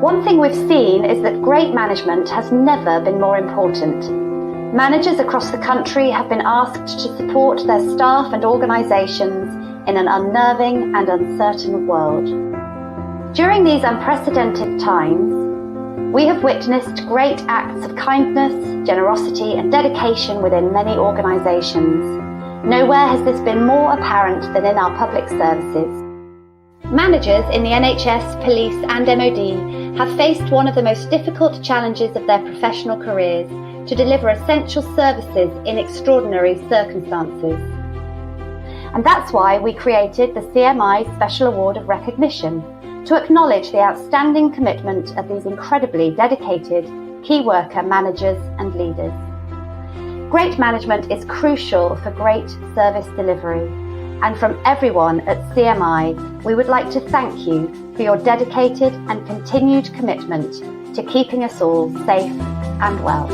One thing we've seen is that great management has never been more important. Managers across the country have been asked to support their staff and organisations in an unnerving and uncertain world. During these unprecedented times, we have witnessed great acts of kindness, generosity and dedication within many organisations. Nowhere has this been more apparent than in our public services. Managers in the NHS, police and MOD have faced one of the most difficult challenges of their professional careers to deliver essential services in extraordinary circumstances. And that's why we created the CMI Special Award of Recognition, to acknowledge the outstanding commitment of these incredibly dedicated key worker managers and leaders. Great management is crucial for great service delivery, and from everyone at CMI, we would like to thank you for your dedicated and continued commitment to keeping us all safe and well.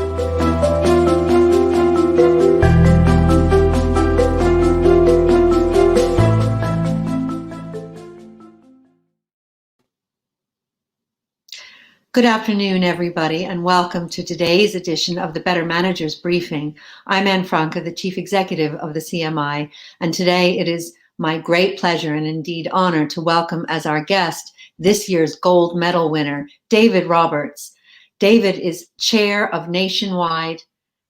Good afternoon, everybody, and welcome to today's edition of the Better Managers Briefing. I'm Anne Franca, the Chief Executive of the CMI, and today it is my great pleasure and indeed honor to welcome as our guest this year's gold medal winner, David Roberts. David is Chair of Nationwide,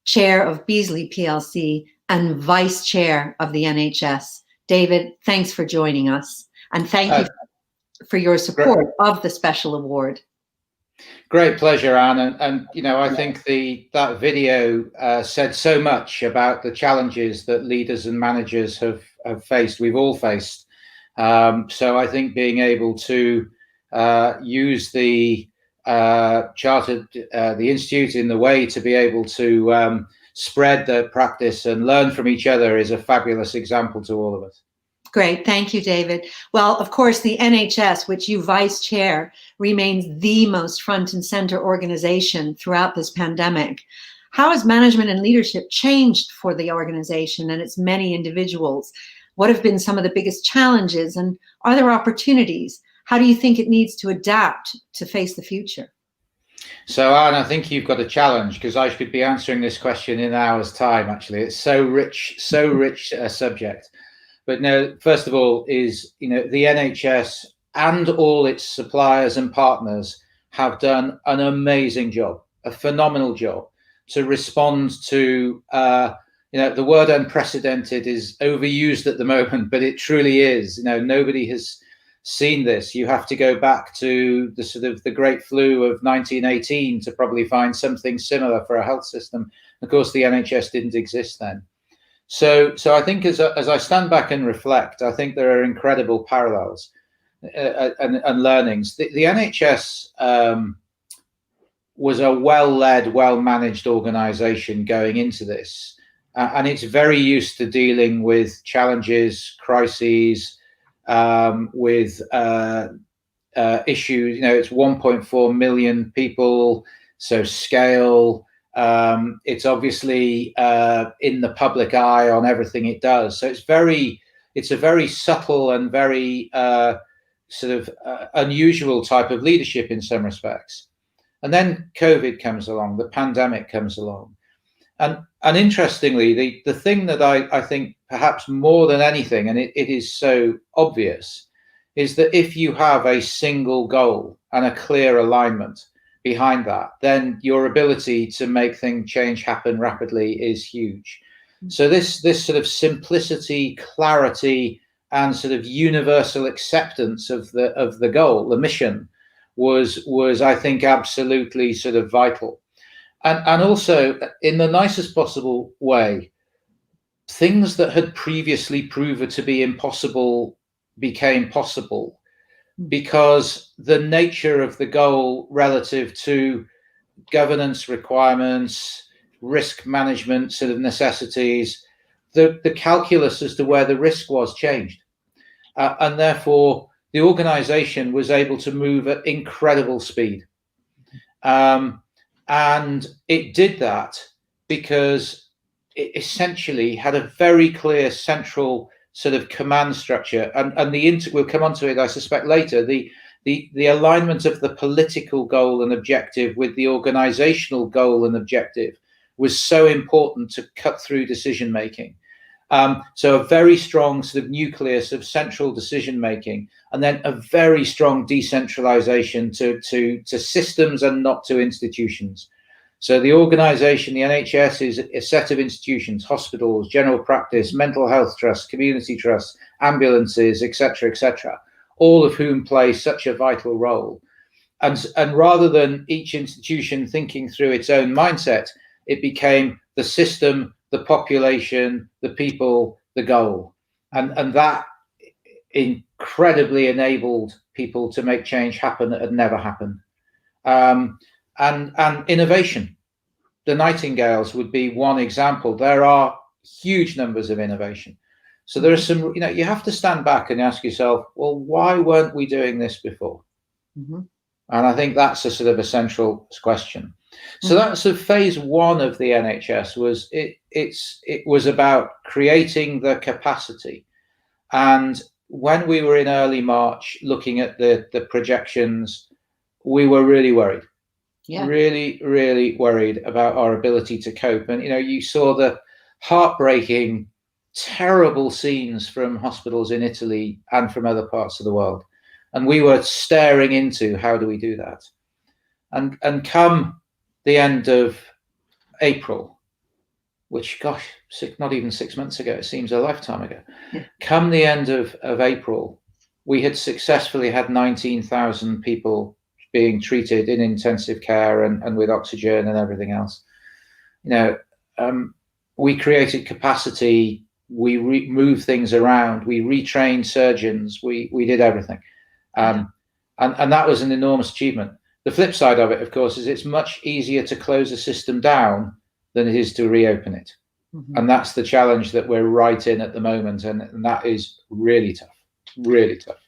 Chair of Beazley PLC, and Vice Chair of the NHS. David, thanks for joining us, and thank you for your support of the special award. Great pleasure, Anne. And you know, I think that video said so much about the challenges that leaders and managers have faced. We've all faced. So I think being able to use the the Institute in the way to be able to spread the practice and learn from each other is a fabulous example to all of us. Great. Thank you, David. Well, of course, the NHS, which you vice chair, remains the most front and center organization throughout this pandemic. How has management and leadership changed for the organization and its many individuals? What have been some of the biggest challenges, and are there opportunities? How do you think it needs to adapt to face the future? So, Anne, I think you've got a challenge, because I should be answering this question in an hour's time, actually. It's so rich a subject. But no, first of all is, you know, the NHS and all its suppliers and partners have done an amazing job, a phenomenal job to respond to, you know, the word unprecedented is overused at the moment, but it truly is. You know, nobody has seen this. You have to go back to the sort of the Great Flu of 1918 to probably find something similar for a health system. Of course, the NHS didn't exist then. So I think as I stand back and reflect, I think there are incredible parallels and learnings. The NHS was a well-led, well-managed organisation going into this, and it's very used to dealing with challenges, crises, with issues. You know, it's 1.4 million people, so scale. It's obviously in the public eye on everything it does. So it's a very subtle and very sort of unusual type of leadership in some respects. And then COVID comes along, the pandemic comes along. And interestingly, the thing that I think perhaps more than anything, and it is so obvious, is that if you have a single goal and a clear alignment behind that, then your ability to make things change happen rapidly is huge. So this sort of simplicity, clarity, and sort of universal acceptance of the goal, the mission, was I think absolutely sort of vital. And also, in the nicest possible way, things that had previously proven to be impossible became possible, because the nature of the goal relative to governance requirements, risk management sort of necessities, the calculus as to where the risk was changed. And therefore, the organization was able to move at incredible speed. And it did that because it essentially had a very clear central sort of command structure, and we'll come on to it, I suspect, later. The the alignment of the political goal and objective with the organizational goal and objective was so important to cut through decision making. So a very strong sort of nucleus of central decision making, and then a very strong decentralization to systems and not to institutions. So the organization, the NHS, is a set of institutions: hospitals, general practice, mental health trusts, community trusts, ambulances, etc., all of whom play such a vital role. And rather than each institution thinking through its own mindset, it became the system, the population, the people, the goal. And that incredibly enabled people to make change happen that had never happened. And innovation. The Nightingales would be one example. There are huge numbers of innovation. So there are some, you have to stand back and ask yourself, well, why weren't we doing this before? Mm-hmm. And I think that's a sort of a central question. So that's phase one of the NHS was it was about creating the capacity. And when we were in early March looking at the projections, we were really worried. Yeah. Really, really worried about our ability to cope. And, you saw the heartbreaking, terrible scenes from hospitals in Italy and from other parts of the world. And we were staring into how do we do that? And come the end of April, which, gosh, not even 6 months ago, it seems a lifetime ago. Yeah. Come the end of April, we had successfully had 19,000 people being treated in intensive care and with oxygen and everything else. We created capacity, we moved things around, we retrained surgeons, we did everything. And that was an enormous achievement. The flip side of it, of course, is it's much easier to close a system down than it is to reopen it. Mm-hmm. And that's the challenge that we're right in at the moment. And that is really tough, really tough.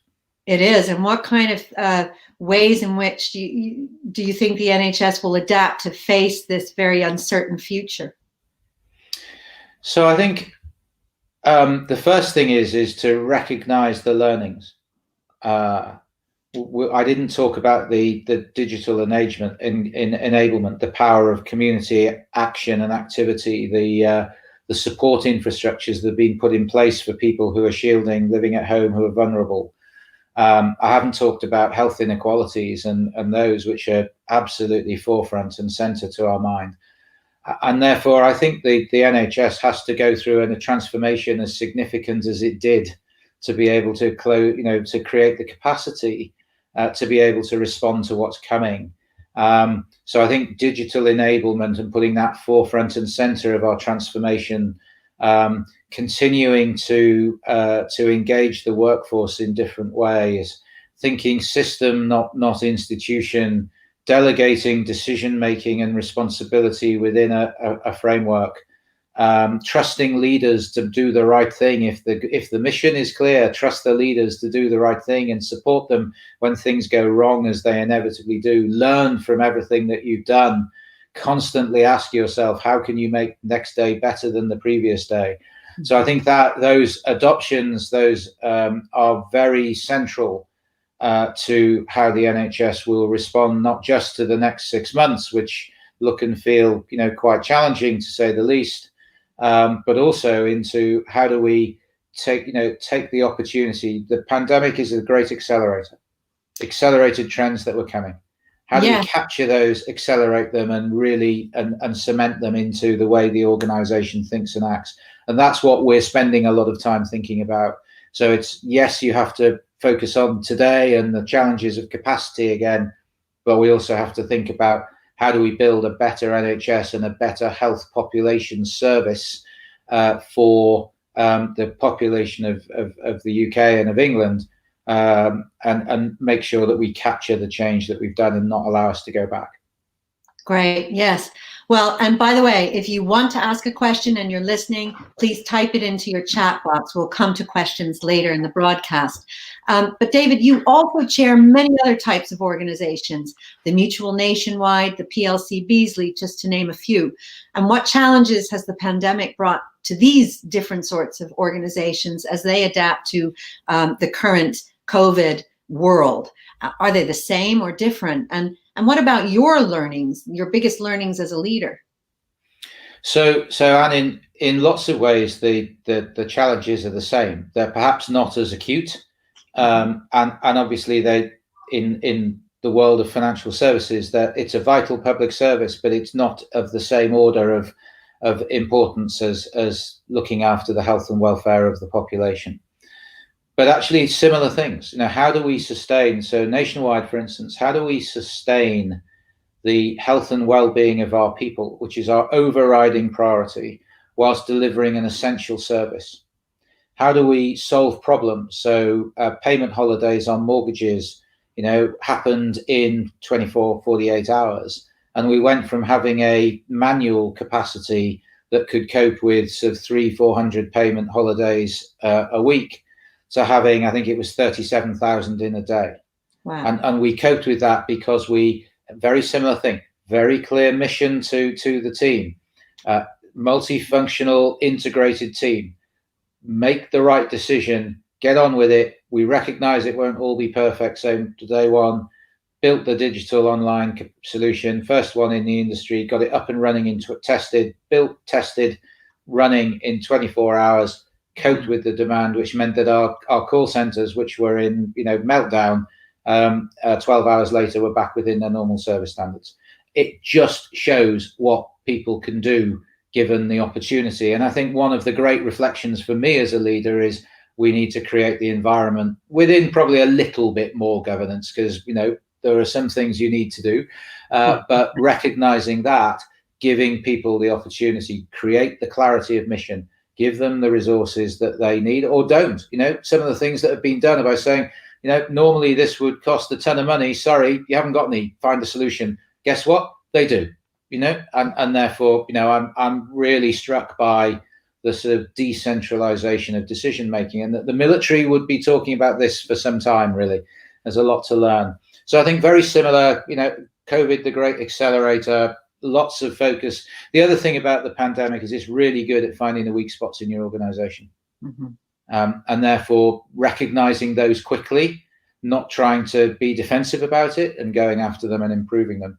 It is. And what kind of ways in which do you think the NHS will adapt to face this very uncertain future? So I think the first thing is to recognize the learnings. I didn't talk about the digital enablement, the power of community action and activity, the support infrastructures that have been put in place for people who are shielding, living at home, who are vulnerable. I haven't talked about health inequalities and those which are absolutely forefront and centre to our mind. And therefore, I think the NHS has to go through a transformation as significant as it did to be able to to create the capacity to be able to respond to what's coming. So I think digital enablement and putting that forefront and centre of our transformation, continuing to engage the workforce in different ways, thinking system, not institution, delegating decision making and responsibility within a framework, trusting leaders to do the right thing. If the mission is clear, trust the leaders to do the right thing and support them when things go wrong, as they inevitably do. Learn from everything that you've done. Constantly ask yourself, how can you make next day better than the previous day? So I think that those adoptions, are very central to how the NHS will respond, not just to the next 6 months, which look and feel, quite challenging to say the least, but also into how do we take the opportunity. The pandemic is a great accelerated trends that were coming. How do we capture those, accelerate them, and really and cement them into the way the organization thinks and acts? And that's what we're spending a lot of time thinking about. So it's, yes, you have to focus on today and the challenges of capacity again, but we also have to think about how do we build a better NHS and a better health population service for the population of the UK and of England, and make sure that we capture the change that we've done and not allow us to go back. Great. Yes. Well, and by the way, if you want to ask a question and you're listening, please type it into your chat box. We'll come to questions later in the broadcast. But David, you also chair many other types of organizations, the Mutual Nationwide, the PLC Beazley, just to name a few. And what challenges has the pandemic brought to these different sorts of organizations as they adapt to the current COVID world? Are they the same or different? And what about your learnings, your biggest learnings as a leader? So Anne, in lots of ways, the challenges are the same. They're perhaps not as acute, and obviously they in the world of financial services, that it's a vital public service, but it's not of the same order of importance as looking after the health and welfare of the population. But actually, similar things. How do we sustain? So nationwide, for instance, how do we sustain the health and well-being of our people, which is our overriding priority, whilst delivering an essential service? How do we solve problems? So payment holidays on mortgages, happened in 24, 48 hours. And we went from having a manual capacity that could cope with sort of 300-400 payment holidays a week to having, I think it was 37,000 in a day. Wow. And we coped with that because very similar thing, very clear mission to the team, multifunctional, integrated team, make the right decision, get on with it. We recognize it won't all be perfect. So day one, built the digital online solution, first one in the industry, got it up and running, tested, running in 24 hours, coped with the demand, which meant that our call centers, which were in meltdown, 12 hours later, we're back within their normal service standards. It just shows what people can do given the opportunity. And I think one of the great reflections for me as a leader is we need to create the environment within probably a little bit more governance, because there are some things you need to do, but recognizing that, giving people the opportunity, create the clarity of mission, give them the resources that they need or don't. Some of the things that have been done by saying, normally this would cost a ton of money. Sorry, you haven't got any. Find a solution. Guess what? They do. And therefore, I'm really struck by the sort of decentralization of decision making, and that the military would be talking about this for some time. Really, there's a lot to learn. So I think very similar. COVID, the great accelerator. Lots of focus. The other thing about the pandemic is it's really good at finding the weak spots in your organization. And therefore recognizing those quickly, not trying to be defensive about it and going after them and improving them.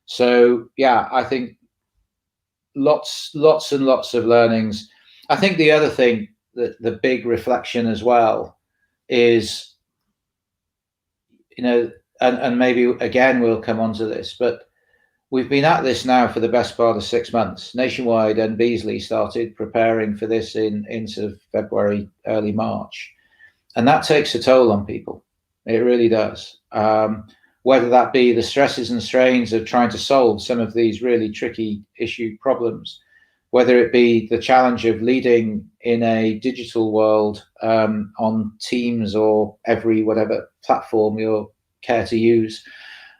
So yeah, I think lots and lots of learnings. I think the other thing, that the big reflection as well is, and maybe again we'll come on to this, but we've been at this now for the best part of 6 months. Nationwide and Beazley started preparing for this in sort of February, early March. And that takes a toll on people. It really does. Whether that be the stresses and strains of trying to solve some of these really tricky issue problems, whether it be the challenge of leading in a digital world on Teams or every whatever platform you care to use,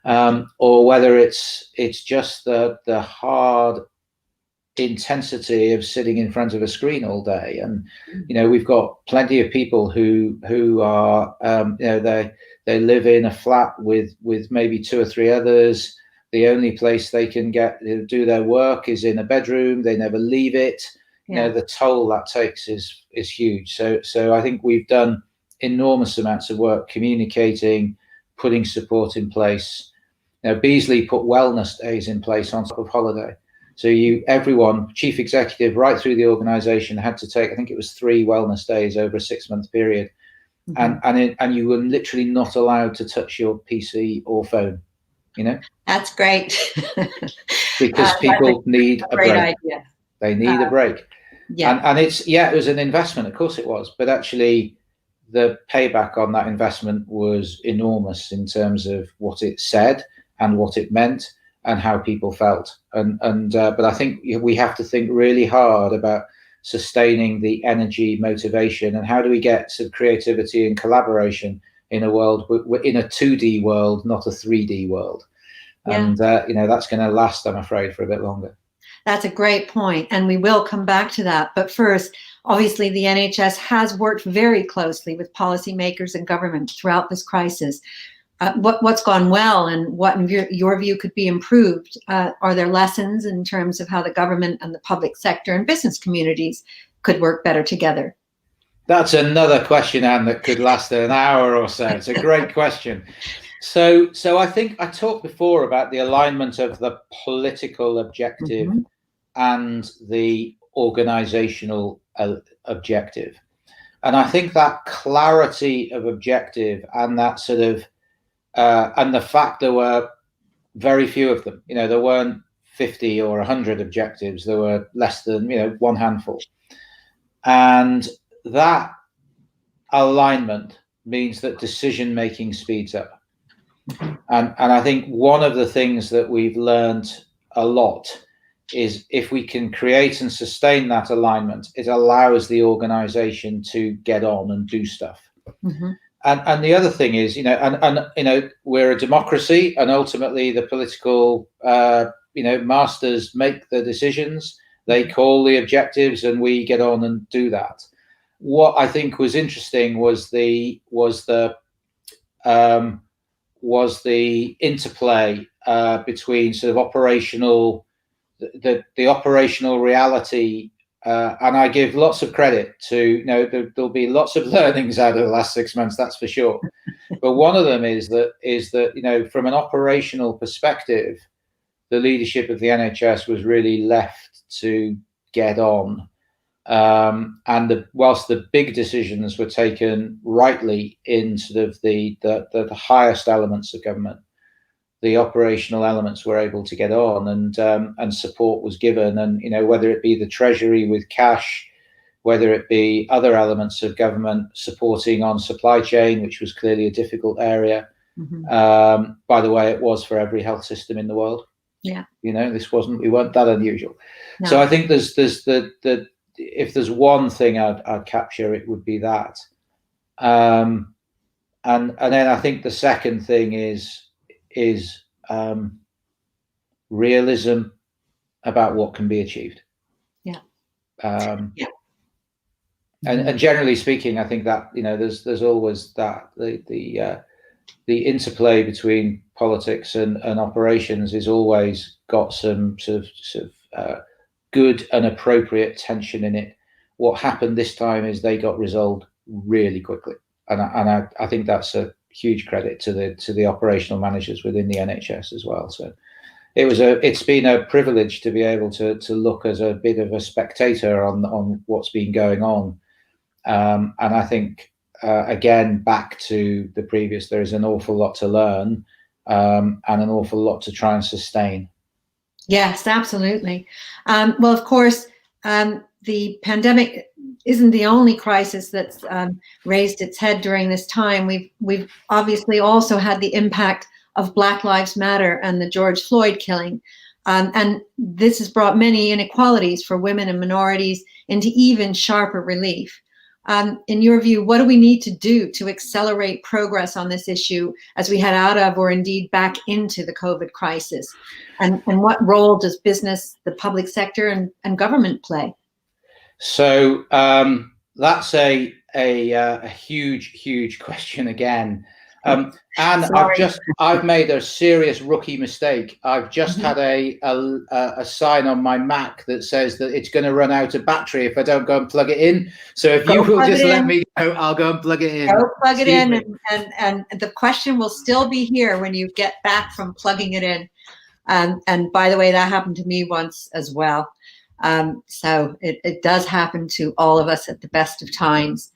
or whether it's just the hard intensity of sitting in front of a screen all day. And we've got plenty of people who are they live in a flat with maybe 2 or 3 others. The only place they can get to do their work is in a bedroom. They never leave it. Yeah. The toll that takes is huge. So I think we've done enormous amounts of work communicating, putting support in place. Beazley put wellness days in place on top of holiday. So everyone, chief executive, right through the organization, had to take, I think it was 3 wellness days over a 6-month period. And you were literally not allowed to touch your PC or phone, That's great. because people need a break. Idea. They need a break. Yeah. And it was an investment, of course it was, but actually the payback on that investment was enormous in terms of what it said and what it meant and how people felt. But I think we have to think really hard about sustaining the energy, motivation, and how do we get some creativity and collaboration in a world, in a 2D world, not a 3D world. Yeah. And that's going to last, I'm afraid, for a bit longer. That's a great point, and we will come back to that. But first, obviously, the NHS has worked very closely with policymakers and government throughout this crisis. What's gone well, and what, in your view, could be improved? Are there lessons in terms of how the government and the public sector and business communities could work better together? That's another question, Anne, that could last an hour or so. It's a great question. So I think I talked before about the alignment of the political objective and the organizational objective. And I think that clarity of objective and that sort of, and the fact there were very few of them, there weren't 50 or 100 objectives, there were less than, one handful. And that alignment means that decision making speeds up. And I think one of the things that we've learned a lot is if we can create and sustain that alignment, it allows the organization to get on and do stuff. And the other thing is, we're a democracy, and ultimately the political, masters make the decisions, they call the objectives, and we get on and do that. What I think was interesting was the interplay between sort of operational, the operational reality, and I give lots of credit to, there'll be lots of learnings out of the last 6 months, that's for sure. But one of them is that, from an operational perspective, the leadership of the NHS was really left to get on. And whilst the big decisions were taken rightly in sort of the highest elements of government, the operational elements were able to get on, and support was given. And whether it be the Treasury with cash, whether it be other elements of government supporting on supply chain, which was clearly a difficult area. By the way, it was for every health system in the world. Yeah, we weren't that unusual. No. So I think there's if there's one thing I'd capture, it would be that. And then I think the second thing is realism about what can be achieved. And generally speaking, I think that there's always that the interplay between politics and operations is always got some sort of good and appropriate tension in it. What happened this time is they got resolved really quickly, and I think that's a huge credit to the operational managers within the NHS as well. So it's been a privilege to be able to look as a bit of a spectator on what's been going on, and I think again, back to the previous, there is an awful lot to learn, and an awful lot to try and sustain. Yes, absolutely. Well, of course, the pandemic isn't the only crisis that's raised its head during this time. We've obviously also had the impact of Black Lives Matter and the George Floyd killing. And this has brought many inequalities for women and minorities into even sharper relief. In your view, what do we need to do to accelerate progress on this issue as we head out of, or indeed back into, the COVID crisis? And what role does business, the public sector, and government play? So that's a huge question again. And I've made a serious rookie mistake. I've just had a sign on my Mac that says that it's going to run out of battery if I don't go and plug it in. So if you will just let me know, I'll go and plug it in. Go plug it in, and the question will still be here when you get back from plugging it in. And by the way, that happened to me once as well. So it does happen to all of us at the best of times.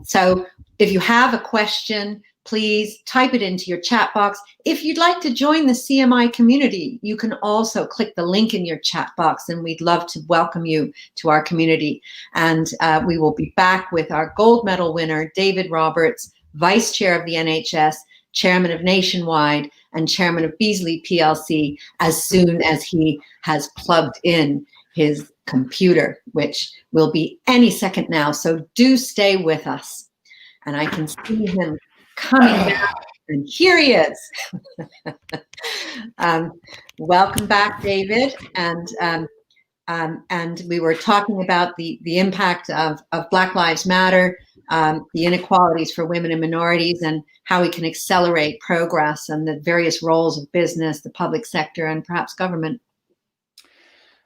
So if you have a question, please type it into your chat box. If you'd like to join the CMI community, you can also click the link in your chat box, and we'd love to welcome you to our community. And we will be back with our gold medal winner, David Roberts, Vice Chair of the NHS, Chairman of Nationwide, and Chairman of Beazley PLC, as soon as he has plugged in his computer, which will be any second now. So do stay with us. And I can see him coming back, and here he is. Welcome back, David. And we were talking about the impact of Black Lives Matter, the inequalities for women and minorities, and how we can accelerate progress, and the various roles of business, the public sector, and perhaps government.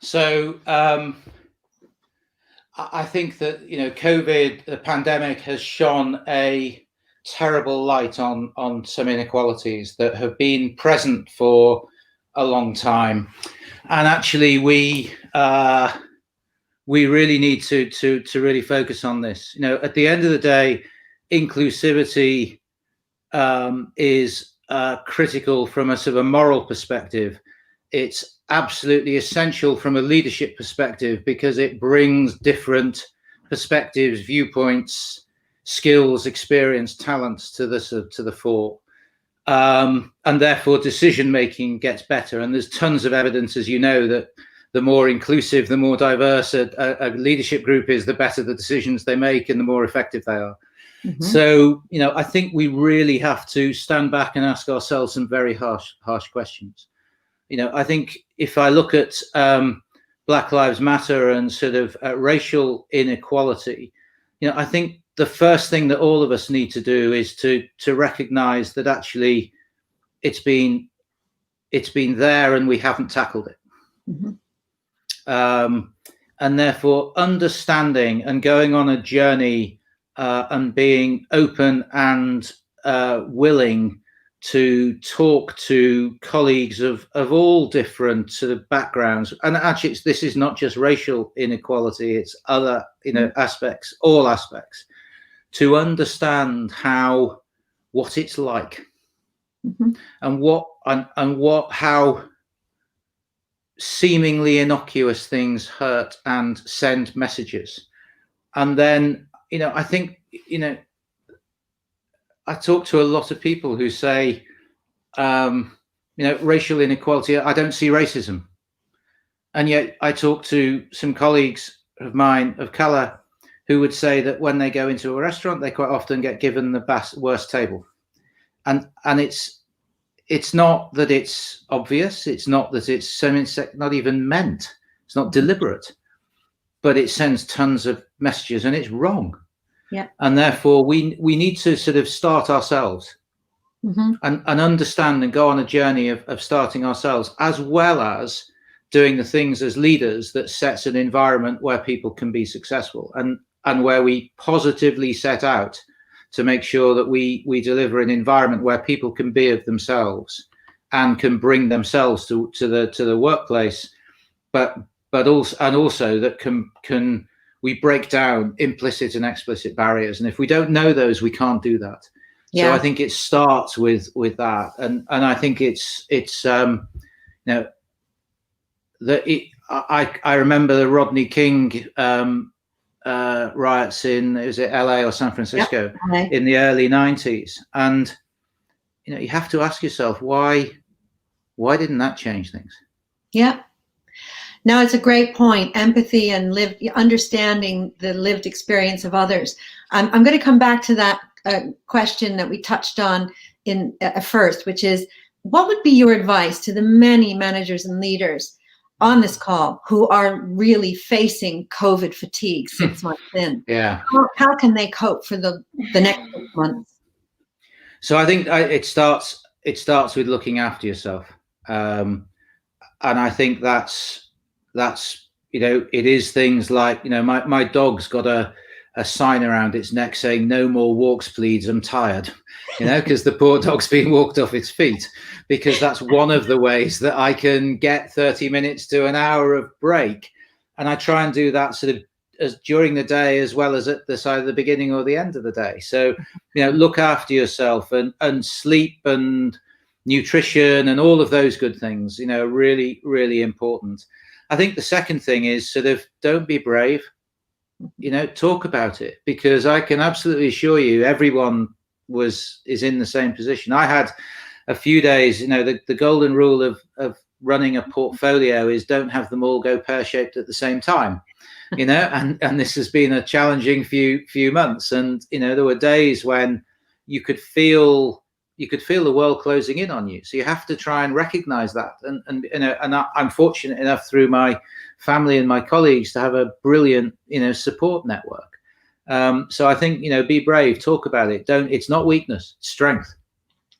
So I think that, COVID, the pandemic, has shone a terrible light on some inequalities that have been present for a long time, and actually we really need to really focus on this. At the end of the day, inclusivity is critical from a sort of a moral perspective. It's absolutely essential from a leadership perspective because it brings different perspectives, viewpoints, skills, experience, talents to the fore, and therefore decision making gets better. And there's tons of evidence, as you know, that the more inclusive, the more diverse a leadership group is, the better the decisions they make and the more effective they are. Mm-hmm. So, I think we really have to stand back and ask ourselves some very harsh questions. I think if I look at Black Lives Matter and sort of racial inequality, I think the first thing that all of us need to do is to recognize that actually it's been there and we haven't tackled it. Mm-hmm. And therefore understanding and going on a journey and being open and willing to talk to colleagues of all different sort of backgrounds. And actually, this is not just racial inequality, it's other, aspects, all aspects, to understand what it's like, mm-hmm. and how seemingly innocuous things hurt and send messages. And then, I think, I talk to a lot of people who say, racial inequality, I don't see racism. And yet I talk to some colleagues of mine of color who would say that when they go into a restaurant, they quite often get given the worst table. And it's not that it's obvious. It's not that it's not even meant. It's not deliberate, but it sends tons of messages and it's wrong. Yeah. And therefore we need to sort of start ourselves, mm-hmm. and understand and go on a journey of starting ourselves, as well as doing the things as leaders that sets an environment where people can be successful, and where we positively set out to make sure that we deliver an environment where people can be of themselves and can bring themselves to the workplace, but also that can we break down implicit and explicit barriers. And if we don't know those, we can't do that. Yeah. So I think it starts with that. And I think I remember the Rodney King riots in, was it LA or San Francisco? Yep. In the early 90s. And, you have to ask yourself, why didn't that change things? Yeah. No, it's a great point. Empathy and understanding the lived experience of others. I'm going to come back to that question that we touched on first, which is, what would be your advice to the many managers and leaders on this call who are really facing COVID fatigue 6 months in? Yeah. How can they cope for the next 6 months? So I think it starts with looking after yourself, and I think that's it is things like, my dog's got a sign around its neck saying "No more walks, please. I'm tired," because the poor dog's being walked off its feet. Because that's one of the ways that I can get 30 minutes to an hour of break, and I try and do that sort of as during the day as well as at the side of the beginning or the end of the day. So look after yourself, and sleep and nutrition and all of those good things, really, really important. I think the second thing is sort of don't be brave, talk about it, because I can absolutely assure you everyone is in the same position. I had a few days, the golden rule of running a portfolio is don't have them all go pear-shaped at the same time, and this has been a challenging few months. And, there were days when you could feel the world closing in on you. So you have to try and recognize that. And I'm fortunate enough through my family and my colleagues to have a brilliant, support network. So I think, be brave, talk about it. It's not weakness, it's strength.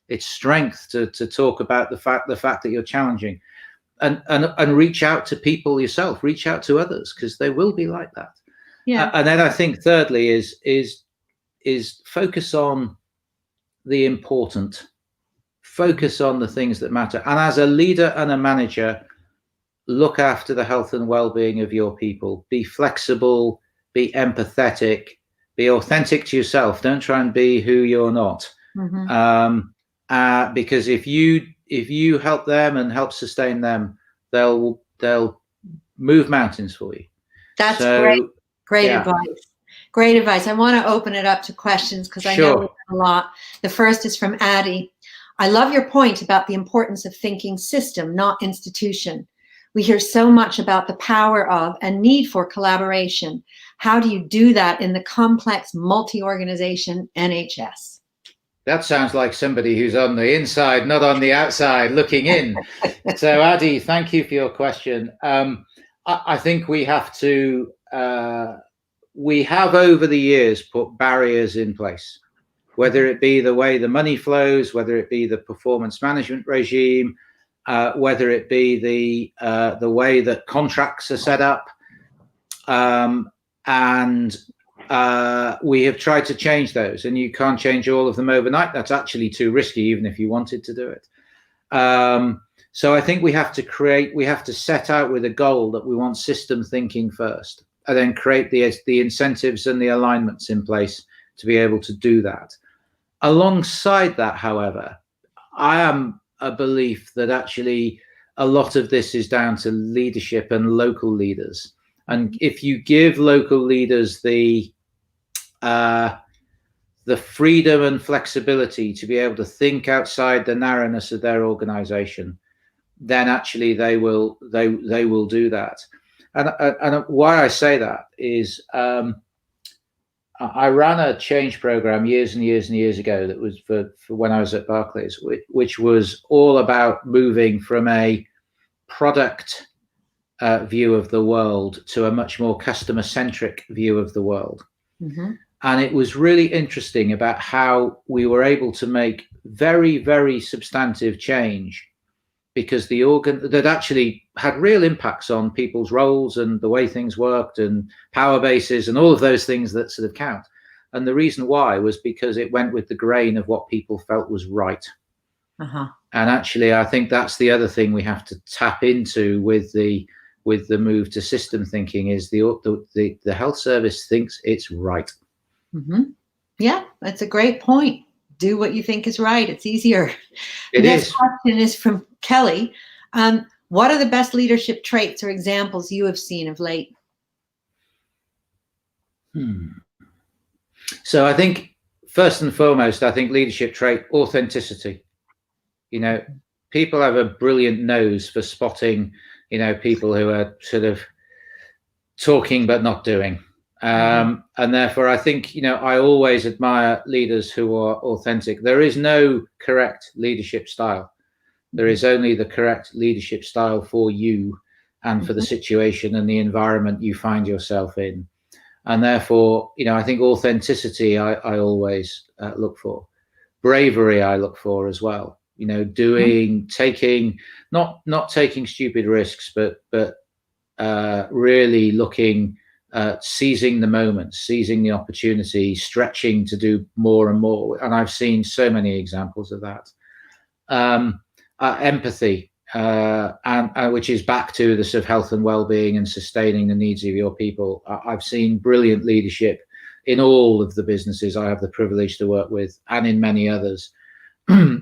It's strength to talk about the fact that you're challenging, and reach out to people yourself, reach out to others, because they will be like that. Yeah. And then I think thirdly is focus on the important, focus on the things that matter. And as a leader and a manager, look after the health and well-being of your people. Be flexible, be empathetic, be authentic to yourself. Don't try and be who you're not. Because if you help them and help sustain them, they'll move mountains for you. That's great advice. Great advice. I want to open it up to questions because I know we have a lot. The first is from Addie. I love your point about the importance of thinking system, not institution. We hear so much about the power of and need for collaboration. How do you do that in the complex multi-organization NHS? That sounds like somebody who's on the inside, not on the outside, looking in. So, Addie, thank you for your question. I think we have to, we have over the years put barriers in place, whether it be the way the money flows, whether it be the performance management regime, whether it be the way that contracts are set up, and we have tried to change those, and you can't change all of them overnight. That's actually too risky, even if you wanted to do it. So I think we have to set out with a goal that we want system thinking first, and then create the incentives and the alignments in place to be able to do that. Alongside that, however, I am a belief that actually a lot of this is down to leadership and local leaders. And if you give local leaders the freedom and flexibility to be able to think outside the narrowness of their organization, then actually they will do that. And why I say that is I ran a change program years and years and years ago that was for when I was at Barclays, which was all about moving from a product view of the world to a much more customer-centric view of the world. And it was really interesting about how we were able to make very, very substantive change, because the organ that actually had real impacts on people's roles and the way things worked and power bases and all of those things that sort of count. And the reason why was because it went with the grain of what people felt was right. And actually, I think that's the other thing we have to tap into with the move to system thinking is the health service thinks it's right. Yeah, that's a great point. Do what you think is right. It's easier. It Next is. question is from Kelly. What are the best leadership traits or examples you have seen of late? So I think first and foremost, I think leadership trait, authenticity. You know, people have a brilliant nose for spotting, you know, people who are sort of talking but not doing. And therefore, I think, you know, I always admire leaders who are authentic. There is no correct leadership style. There is only the correct leadership style for you and for the situation and the environment you find yourself in. And therefore, you know, I think authenticity, I always look for. Bravery, I look for as well. You know, taking, not taking stupid risks, but really looking, seizing the moment, seizing the opportunity, stretching to do more and more. And I've seen so many examples of that. Empathy, and which is back to the sort of health and well-being and sustaining the needs of your people. I've seen brilliant leadership in all of the businesses I have the privilege to work with, and in many others,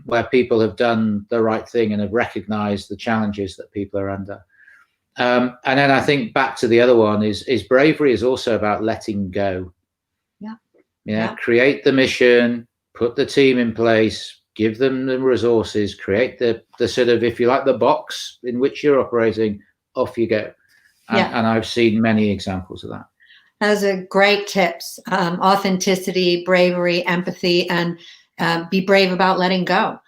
where people have done the right thing and have recognized the challenges that people are under. And then I think back to the other one is bravery is also about letting go. Create the mission, put the team in place, give them the resources, create the sort of, if you like, the box in which you're operating, off you go. And I've seen many examples of that. Those are great tips. Authenticity, bravery, empathy, and be brave about letting go.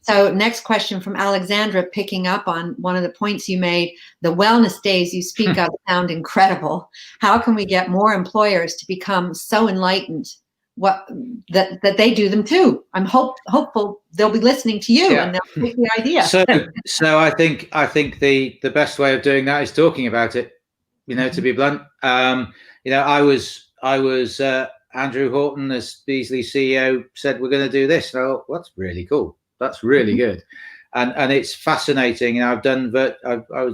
So next question from Alexandra, picking up on one of the points you made, the wellness days you speak of sound incredible. How can we get more employers to become so enlightened that they do them too? I'm hopeful they'll be listening to you and they'll take the idea. So I think the best way of doing that is talking about it, you know, to be blunt. I was Andrew Horton, as Beazley CEO, said we're going to do this. And I thought, well, that's really cool. That's really good. And it's fascinating. And I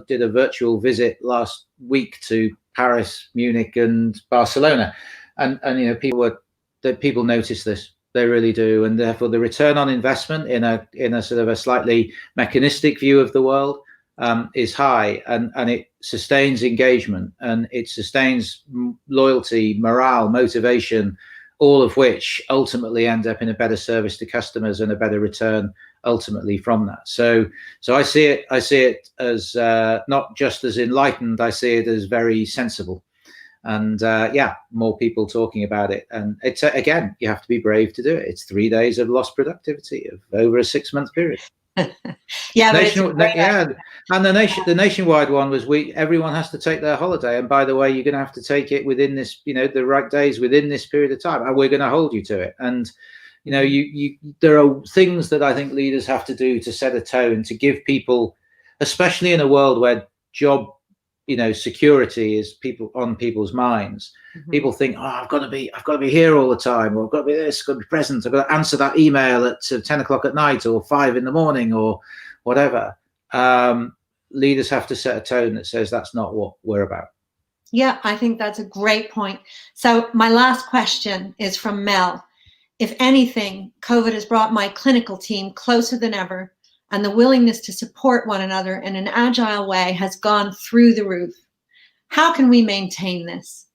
did a virtual visit last week to Paris, Munich, and Barcelona, and people notice this. They really do, and therefore the return on investment in a sort of a slightly mechanistic view of the world is high, and it sustains engagement, and it sustains loyalty, morale, motivation, all of which ultimately end up in a better service to customers and a better return ultimately from that. So I see it as not just as enlightened. I see it as very sensible, and more people talking about it. And it's again, you have to be brave to do it. It's 3 days of lost productivity of over a 6-month period. And the nationwide one was everyone has to take their holiday, and by the way, you're going to have to take it within this, the right days within this period of time, and we're going to hold you to it. And there are things that I think leaders have to do to set a tone, to give people, especially in a world where job security is on people's minds. People think, I've got to be here all the time, or I've got to be this, I've got to be present, I've got to answer that email at 10 o'clock at night or 5 in the morning or whatever. Leaders have to set a tone that says that's not what we're about. Yeah, I think that's a great point. So my last question is from Mel. If anything, COVID has brought my clinical team closer than ever, and the willingness to support one another in an agile way has gone through the roof. How can we maintain this?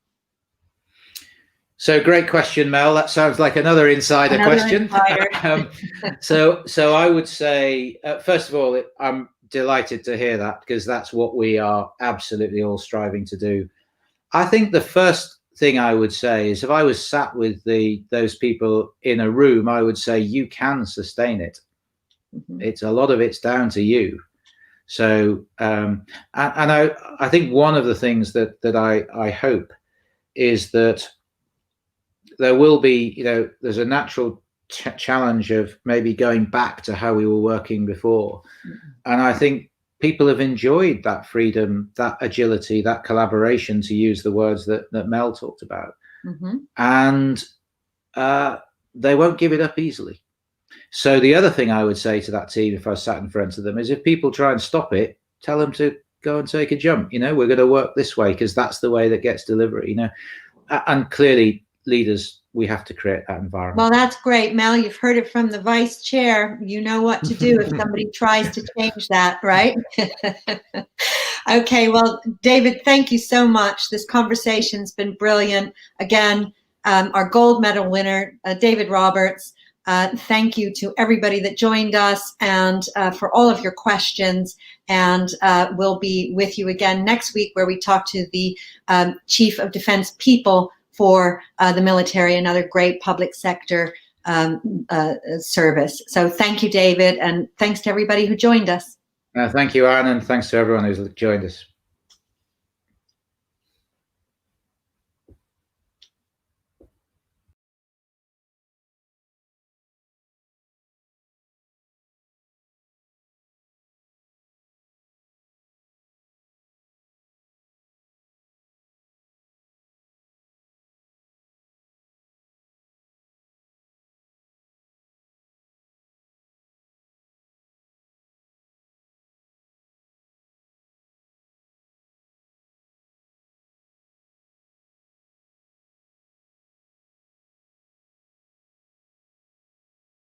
So great question, Mel. That sounds like another insider question. So I would say, first of all, I'm delighted to hear that, because that's what we are absolutely all striving to do. I think the first thing I would say is, if I was sat with those people in a room, I would say you can sustain it. It's a lot of it's down to you. So I think one of the things that I hope is that there will be, there's a natural challenge of maybe going back to how we were working before. And I think people have enjoyed that freedom, that agility, that collaboration, to use the words that Mel talked about. And they won't give it up easily. So the other thing I would say to that team, if I sat in front of them, is if people try and stop it, tell them to go and take a jump. We're going to work this way because that's the way that gets delivery. And clearly, leaders, we have to create that environment. Well, that's great, Mel. You've heard it from the vice chair. You know what to do if somebody tries to change that, right? Okay, well, David, thank you so much. This conversation's been brilliant. Again, our gold medal winner, David Roberts. Thank you to everybody that joined us, and for all of your questions. And we'll be with you again next week, where we talk to the Chief of Defense People for the military, another great public sector service. So thank you, David, and thanks to everybody who joined us. Thank you, Anne, and thanks to everyone who's joined us.